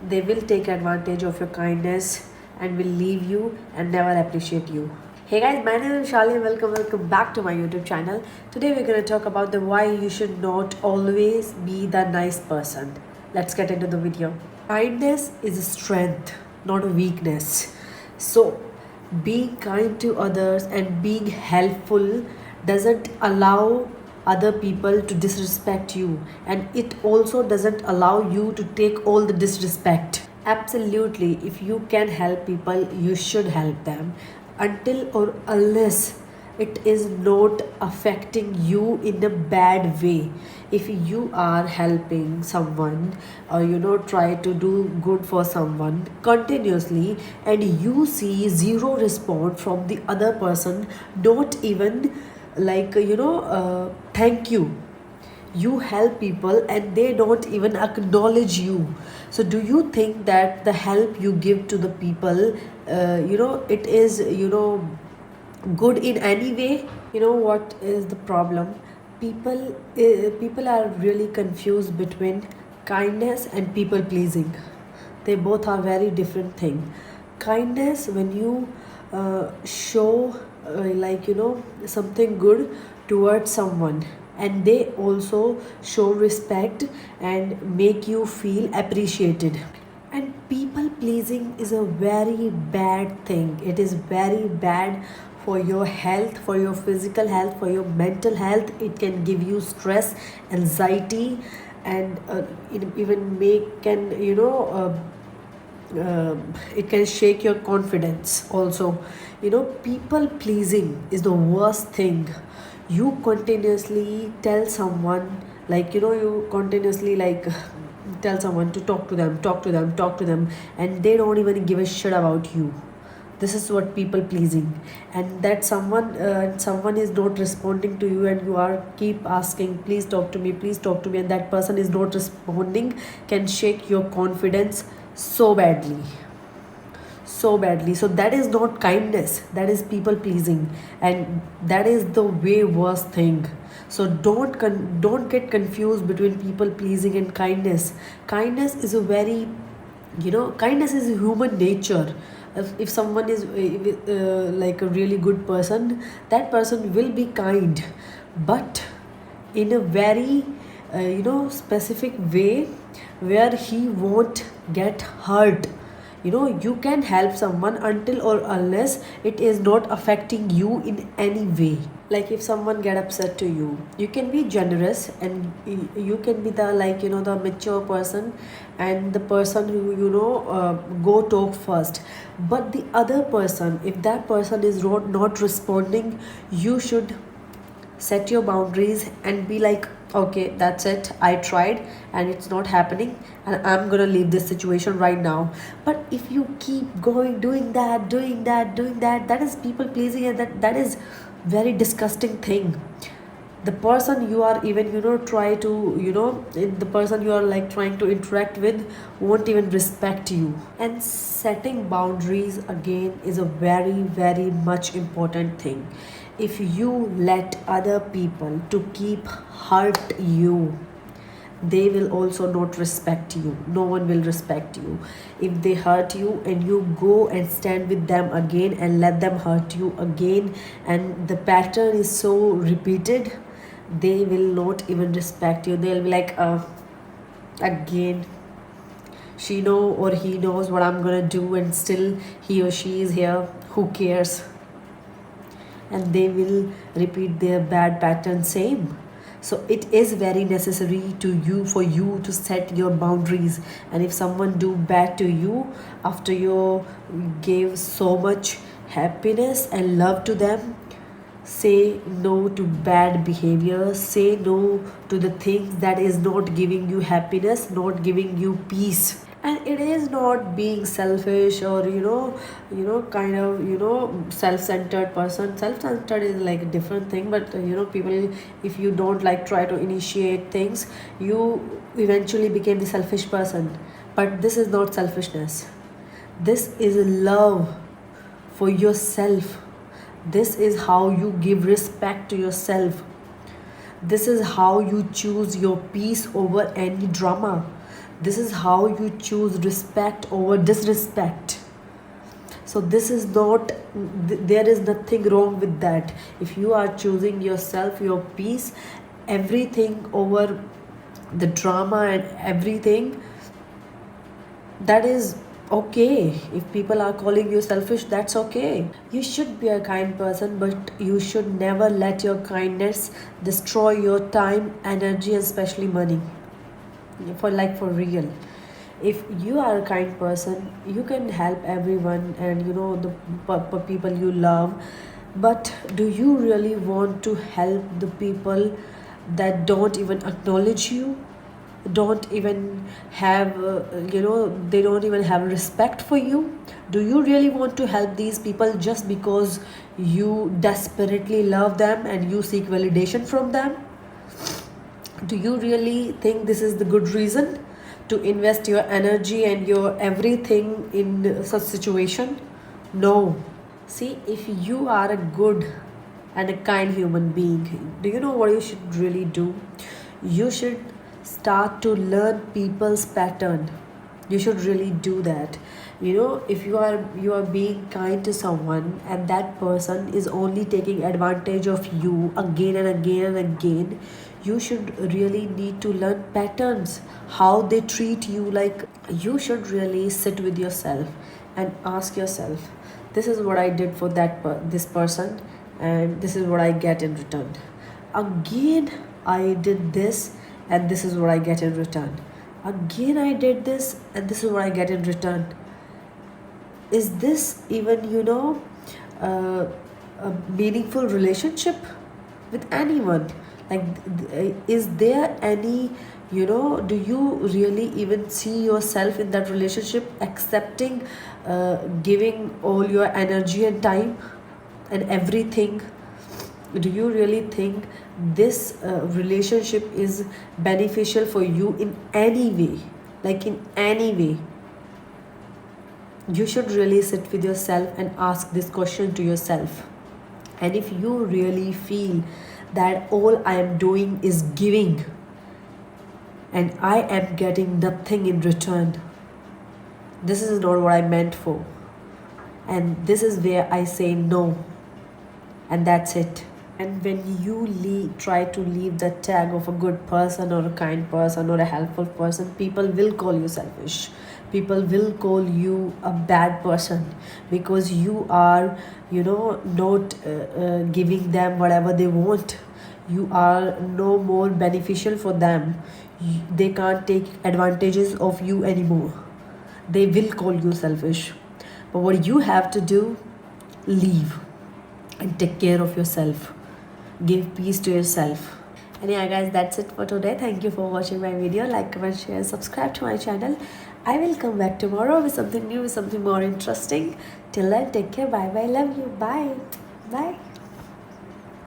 They will take advantage of your kindness and will leave you and never appreciate you. Hey guys, my name is Shali. Welcome back to my YouTube channel. Today we're gonna talk about the why you should not always be the nice person. Let's get into the video. Kindness is a strength, not a weakness. So, being kind to others and being helpful doesn't allow other people to disrespect you, and it also doesn't allow you to take all the disrespect. Absolutely, if you can help people, you should help them until or unless it is not affecting you in a bad way. If you are helping someone or try to do good for someone continuously and you see zero response from the other person, not even like thank you. You help people and they don't even acknowledge you. So do you think that the help you give to the people, it is good in any way? You know what is the problem? People are really confused between kindness and people pleasing. They both are very different thing. Kindness, when you show something good towards someone, and they also show respect and make you feel appreciated. And people pleasing is a very bad thing. It is very bad for your health, for your physical health, for your mental health. It can give you stress, anxiety, and it even make can it can shake your confidence also. People pleasing is the worst thing. You continuously tell someone, you continuously tell someone to talk to them, and they don't even give a shit about you. This is what people pleasing. And that someone is not responding to you, and you are keep asking, please talk to me, please talk to me, and that person is not responding, can shake your confidence so badly, so badly. So that is not kindness, that is people pleasing, and that is the way worst thing. So don't get confused between people pleasing and kindness. Kindness is a very, kindness is human nature. If someone is like a really good person, that person will be kind, but in a very specific way, where he won't get hurt. You can help someone until or unless it is not affecting you in any way. Like if someone get upset to you, you can be generous, and you can be the the mature person, and the person who go talk first. But the other person, if that person is not responding, you should set your boundaries and be like, okay, that's it, I tried and it's not happening, and I'm gonna leave this situation right now. But if you keep going doing that, that is people pleasing, and that is very disgusting thing. The person you are even try to the person you are like trying to interact with won't even respect you. And setting boundaries again is a very very much important thing. If you let other people to keep hurt you, they will also not respect you. No one will respect you. If they hurt you and you go and stand with them again and let them hurt you again, and the pattern is so repeated, they will not even respect you. They'll be like, again she know or he knows what I'm gonna do, and still he or she is here, who cares? And they will repeat their bad pattern same. So it is very necessary to you for you to set your boundaries. And if someone do bad to you, after you gave so much happiness and love to them, say no to bad behavior, say no to the things that is not giving you happiness, not giving you peace. And it is not being selfish or kind of self-centered person. Self-centered is like a different thing, but people, if you don't like try to initiate things, you eventually became the selfish person. But this is not selfishness, this is love for yourself. This is how you give respect to yourself. This is how you choose your peace over any drama. This is how you choose respect over disrespect. So this is not, there is nothing wrong with that. If you are choosing yourself, your peace, everything over the drama and everything, that is okay. If people are calling you selfish, that's okay. You should be a kind person, but you should never let your kindness destroy your time, energy, and especially money. For real, if you are a kind person, you can help everyone and the people you love. But do you really want to help the people that don't even acknowledge you, don't even have they don't even have respect for you? Do you really want to help these people just because you desperately love them and you seek validation from them? Do you really think this is the good reason to invest your energy and your everything in such situation? No. See, if you are a good and a kind human being, do you know what you should really do? You should start to learn people's pattern. You should really do that. If you are being kind to someone and that person is only taking advantage of you again and again and again, you should really need to learn patterns, how they treat you. Like, you should really sit with yourself and ask yourself, this is what I did for this person, and this is what I get in return. Again I did this, and this is what I get in return. Again I did this, and this is what I get in return. Is this even a meaningful relationship with anyone? Like, is there any, do you really even see yourself in that relationship, accepting giving all your energy and time and everything? Do you really think this relationship is beneficial for you in any way? Like, in any way? You should really sit with yourself and ask this question to yourself. And if you really feel that all I am doing is giving and I am getting nothing in return, this is not what I meant for. And this is where I say no. And that's it. And when you try to leave the tag of a good person or a kind person or a helpful person, people will call you selfish. People will call you a bad person because you are, not giving them whatever they want. You are no more beneficial for them. They can't take advantages of you anymore. They will call you selfish. But what you have to do, leave and take care of yourself. Give peace to yourself. And yeah guys, that's it for today. Thank you for watching my video. Like, comment, share, subscribe to my channel. I will come back tomorrow with something new, with something more interesting. Till then, take care. Bye bye. Love you. Bye. Bye.